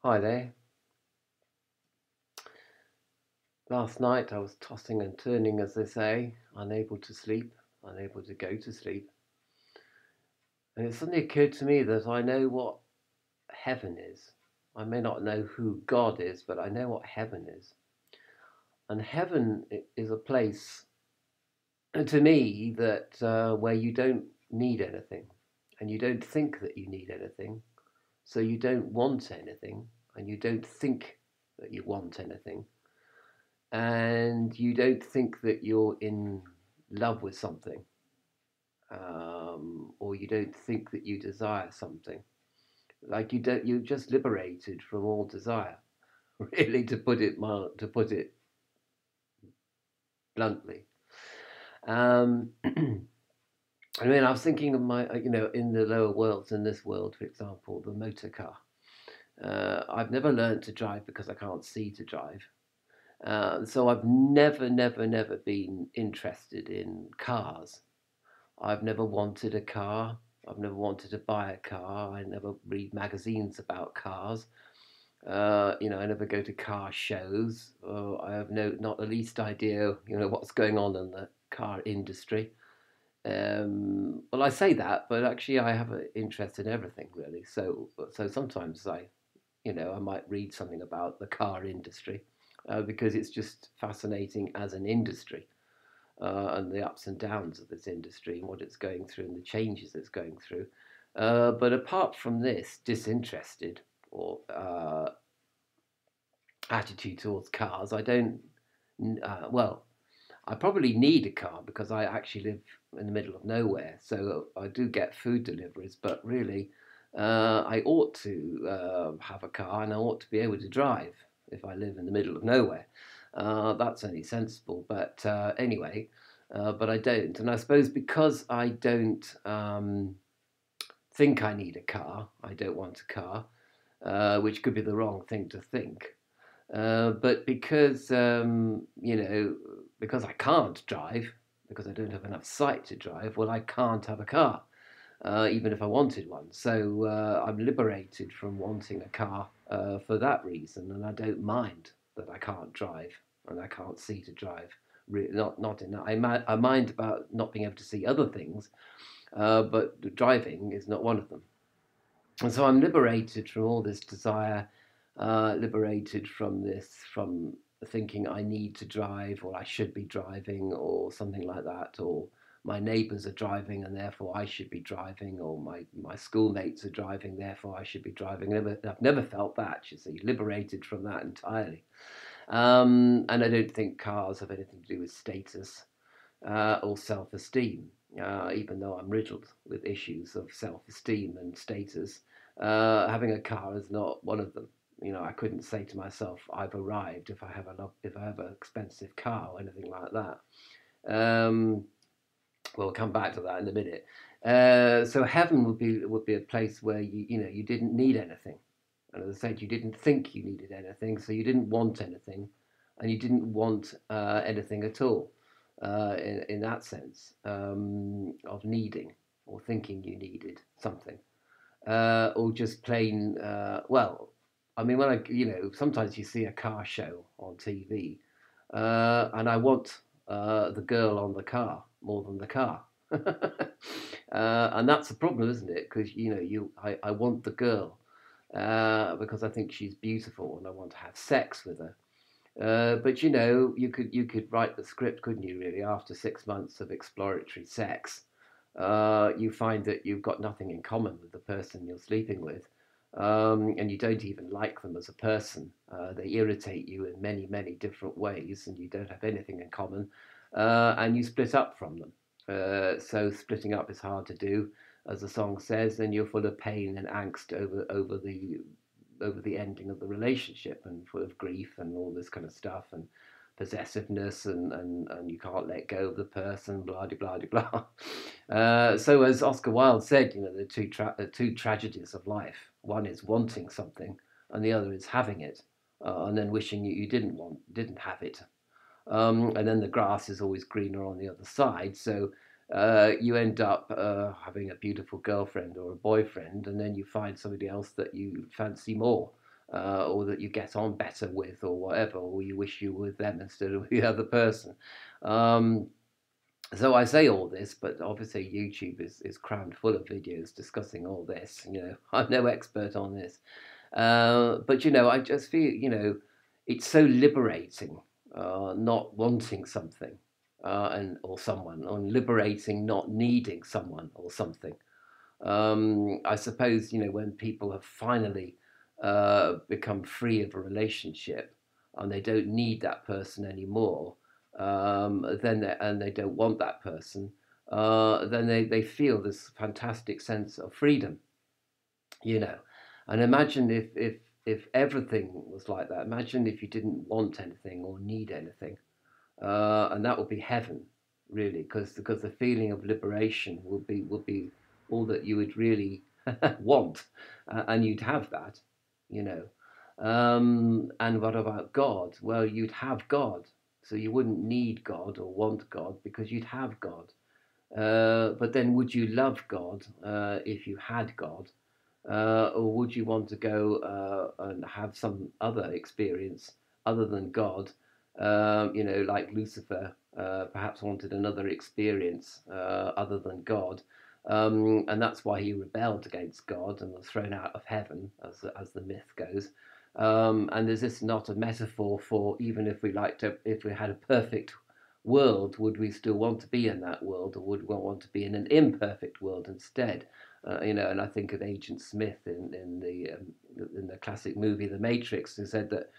Hi there. Last night I was tossing and turning, as they say, unable to sleep, unable to go to sleep. And it suddenly occurred to me that I know what heaven is. I may not know who God is, but I know what heaven is. And heaven is a place, to me, that where you don't need anything, and you don't think that you need anything, so you don't want anything, and you don't think that you want anything, and you don't think that you're in love with something, or you don't think that you desire something. Like you don't, you're just liberated from all desire. Really, to put it bluntly. I mean, I was thinking of in the lower worlds, in this world, for example, the motor car. I've never learned to drive because I can't see to drive. So I've never been interested in cars. I've never wanted a car. I've never wanted to buy a car. I never read magazines about cars. I never go to car shows. I have not the least idea, what's going on in the car industry. Well, I say that, but actually, I have an interest in everything really. So sometimes I might read something about the car industry because it's just fascinating as an industry and the ups and downs of this industry and what it's going through and the changes it's going through. But apart from this disinterested or attitude towards cars, I don't. Well, I probably need a car because I actually live in the middle of nowhere, so I do get food deliveries. But really, I ought to have a car and I ought to be able to drive if I live in the middle of nowhere. That's only sensible. But anyway, but I don't. And I suppose because I don't think I need a car, I don't want a car, which could be the wrong thing to think. But because I can't drive, because I don't have enough sight to drive, well, I can't have a car, even if I wanted one. So I'm liberated from wanting a car for that reason, and I don't mind that I can't drive and I can't see to drive. Not in that. I mind about not being able to see other things, but driving is not one of them. And so I'm liberated from all this desire, liberated from thinking I need to drive or I should be driving or something like that, or my neighbours are driving and therefore I should be driving, or my schoolmates are driving, therefore I should be driving. I've never felt that, you see, liberated from that entirely. And I don't think cars have anything to do with status or self esteem, even though I'm riddled with issues of self esteem and status. Having a car is not one of them. I couldn't say to myself, "I've arrived" if I have an expensive car or anything like that. Um, we'll come back to that in a minute. So heaven would be a place where you didn't need anything, and as I said, you didn't think you needed anything, so you didn't want anything, and you didn't want anything at all. In that sense of needing or thinking you needed something, or just plain. Well, I mean, sometimes you see a car show on TV, and I want the girl on the car more than the car. And that's a problem, isn't it? Because I want the girl because I think she's beautiful and I want to have sex with her. But you could write the script, couldn't you? Really, after 6 months of exploratory sex, you find that you've got nothing in common with the person you're sleeping with, and you don't even like them as a person. They irritate you in many different ways, and you don't have anything in common, and you split up from them. So splitting up is hard to do, as the song says, and you're full of pain and angst over the ending of the relationship, and full of grief and all this kind of stuff, and possessiveness, and you can't let go of the person, blah blah blah blah. So as Oscar Wilde said, the two tragedies of life. One is wanting something, and the other is having it, and then wishing you didn't have it. And then the grass is always greener on the other side. So you end up having a beautiful girlfriend or a boyfriend, and then you find somebody else that you fancy more. or that you get on better with, or whatever, or you wish you were with them instead of the other person. Um, so I say all this, but obviously YouTube is crammed full of videos discussing all this. I'm no expert on this, but I just feel it's so liberating, not wanting something, and or someone, or liberating not needing someone or something. I suppose when people have finally become free of a relationship and they don't need that person anymore, and they don't want that person, then they feel this fantastic sense of freedom, you know. And imagine if everything was like that. Imagine if you didn't want anything or need anything, and that would be heaven, really, because the feeling of liberation would be all that you would really want, and you'd have that, you know. And what about God? Well, you'd have God, so you wouldn't need God or want God because you'd have God. But then, would you love God if you had God? Or would you want to go and have some other experience other than God? Like Lucifer perhaps wanted another experience other than God. And that's why he rebelled against God and was thrown out of heaven, as the myth goes. And is this not a metaphor for, even if we had a perfect world, would we still want to be in that world, or would we want to be in an imperfect world instead? And I think of Agent Smith in the classic movie The Matrix, who said that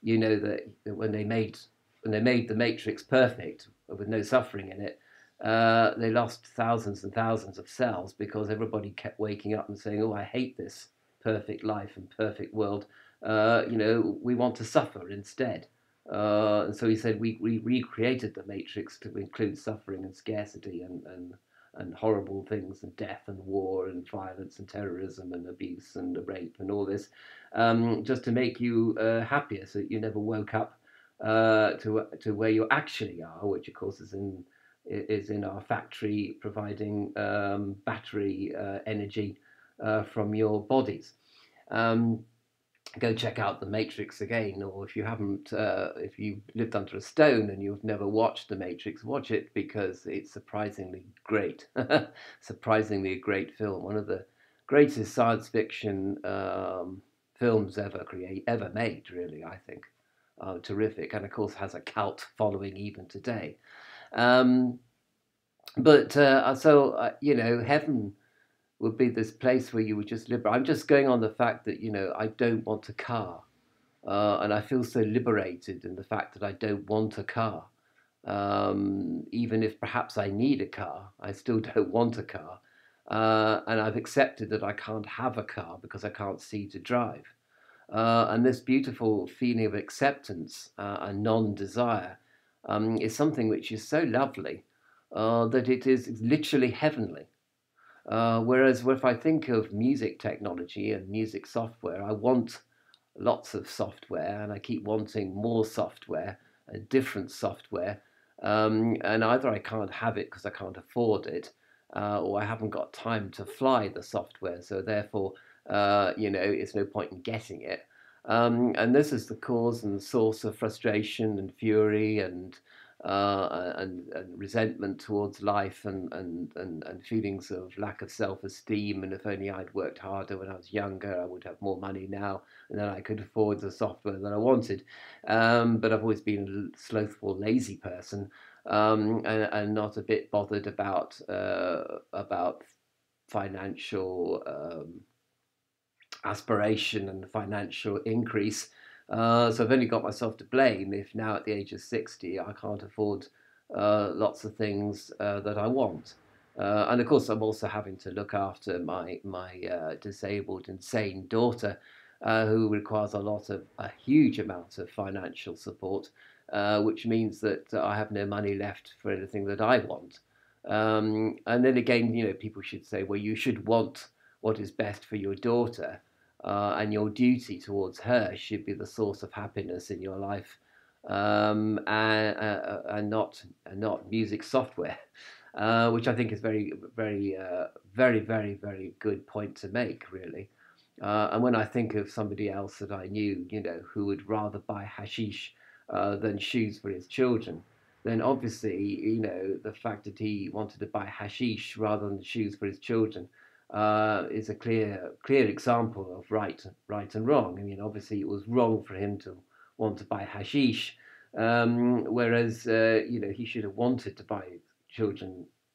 that when they made the Matrix perfect with no suffering in it, they lost thousands and thousands of cells because everybody kept waking up and saying, "Oh, I hate this perfect life and perfect world. We want to suffer instead." And so he said we recreated the Matrix to include suffering and scarcity and horrible things and death and war and violence and terrorism and abuse and rape and all this, just to make you happier, so that you never woke up to where you actually are, which of course is in our factory providing battery energy from your bodies. Um, Go check out The Matrix again, or if you haven't, if you lived under a stone and you've never watched The Matrix, watch it, because it's surprisingly great. Surprisingly a great film, one of the greatest science fiction films ever made, really, I think. Terrific, and of course has a cult following even today. Um, but heaven would be this place where you would just liberate. I'm just going on the fact that I don't want a car, and I feel so liberated in the fact that I don't want a car. Even if perhaps I need a car, I still don't want a car, and I've accepted that I can't have a car because I can't see to drive. And this beautiful feeling of acceptance and non-desire is something which is so lovely that it is literally heavenly. Whereas if I think of music technology and music software, I want lots of software and I keep wanting more software and different software. And either I can't have it because I can't afford it, or I haven't got time to fly the software. So therefore, it's no point in getting it. And this is the cause and source of frustration and fury and resentment towards life and feelings of lack of self-esteem. And if only I'd worked harder when I was younger, I would have more money now, and then I could afford the software that I wanted. But I've always been a slothful, lazy person, and not a bit bothered about financial aspiration and financial increase. So I've only got myself to blame if now at the age of 60 I can't afford lots of things that I want. And of course, I'm also having to look after my disabled, insane daughter, who requires a huge amount of financial support, which means that I have no money left for anything that I want. And then again, people should say, well, you should want what is best for your daughter, and your duty towards her should be the source of happiness in your life, and not music software, which I think is very, very, very, very, very good point to make, really. And when I think of somebody else that I knew, who would rather buy hashish than shoes for his children, then obviously, the fact that he wanted to buy hashish rather than shoes for his children is a clear example of right and wrong. I mean, obviously, it was wrong for him to want to buy hashish, whereas he should have wanted to buy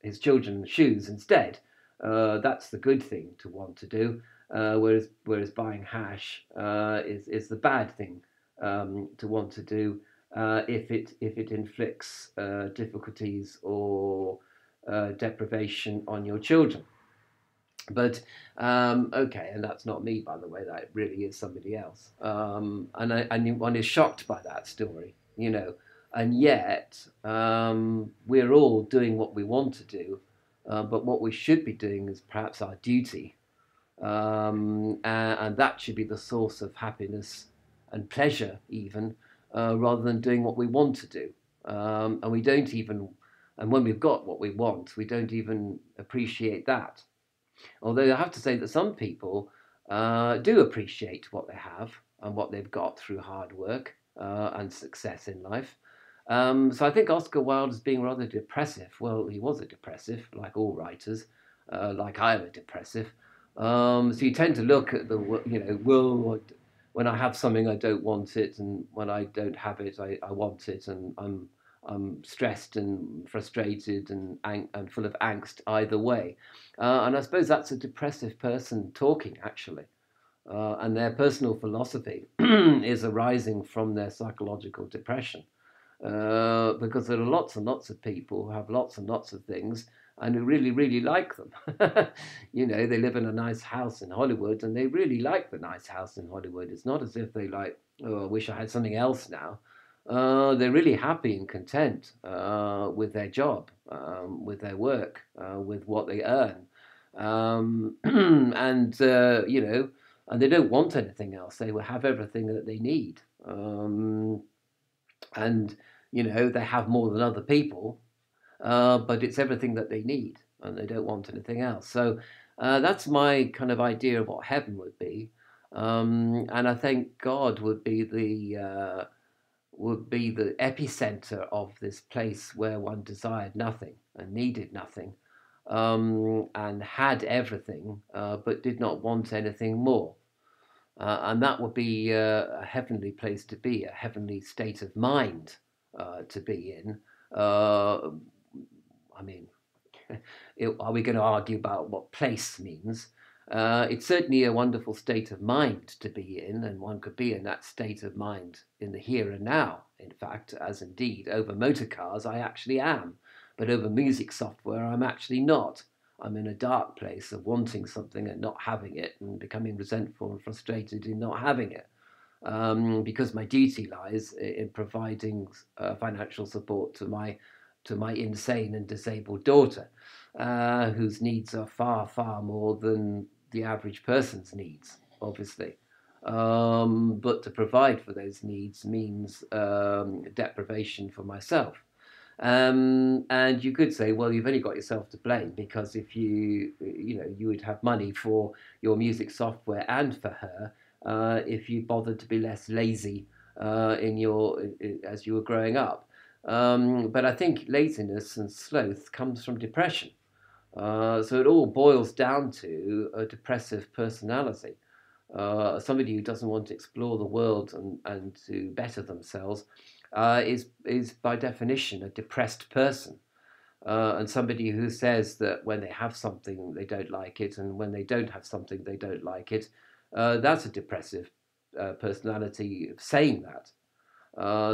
his children shoes instead. That's the good thing to want to do. Whereas buying hash is the bad thing to want to do if it inflicts difficulties or deprivation on your children. But okay, and that's not me, by the way. That really is somebody else. And one is shocked by that story, and yet we're all doing what we want to do, but what we should be doing is perhaps our duty, and that should be the source of happiness and pleasure, even rather than doing what we want to do. And we don't even, and when we've got what we want, we don't even appreciate that. Although I have to say that some people do appreciate what they have and what they've got through hard work and success in life. So I think Oscar Wilde is being rather depressive. Well, he was a depressive, like all writers, like I am a depressive. So you tend to look at the, well, when I have something, I don't want it, and when I don't have it, I want it, and I'm stressed and frustrated and full of angst either way. And I suppose that's a depressive person talking, actually. And their personal philosophy is arising from their psychological depression. Because there are lots and lots of people who have lots and lots of things and who really, really like them. They live in a nice house in Hollywood and they really like the nice house in Hollywood. It's not as if they like, oh, I wish I had something else now. They're really happy and content with their job, with their work, with what they earn. And they don't want anything else. They will have everything that they need. And they have more than other people, but it's everything that they need, and they don't want anything else. So that's my kind of idea of what heaven would be, and I think God would be the epicenter of this place where one desired nothing and needed nothing, and had everything, but did not want anything more. And that would be a heavenly place to be, a heavenly state of mind to be in. I mean, are we going to argue about what place means? It's certainly a wonderful state of mind to be in, and one could be in that state of mind in the here and now. In fact, as indeed over motor cars, I actually am, but over music software, I'm actually not. I'm in a dark place of wanting something and not having it, and becoming resentful and frustrated in not having it. Because my duty lies in providing financial support to my insane and disabled daughter, whose needs are far, far more than the average person's needs, obviously. But to provide for those needs means deprivation for myself. And you could say, well, you've only got yourself to blame, because if you would have money for your music software and for her if you bothered to be less lazy as you were growing up. But I think laziness and sloth comes from depression. So it all boils down to a depressive personality. Somebody who doesn't want to explore the world and to better themselves is by definition a depressed person. And somebody who says that when they have something they don't like it, and when they don't have something they don't like it, that's a depressive personality saying that.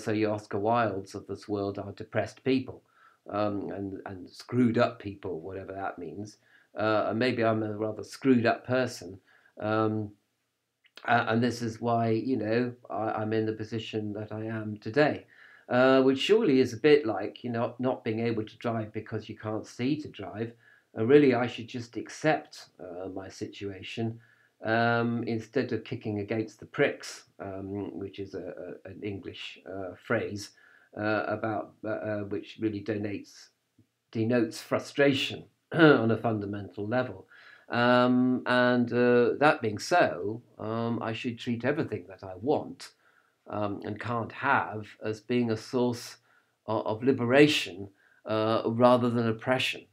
So your Oscar Wildes of this world are depressed people, and screwed up people, whatever that means. And maybe I'm a rather screwed up person. And this is why, I'm in the position that I am today, which surely is a bit like, not being able to drive because you can't see to drive. Really, I should just accept my situation instead of kicking against the pricks, which is an English phrase about which really denotes frustration on a fundamental level. And that being so, I should treat everything that I want and can't have as being a source of liberation rather than oppression.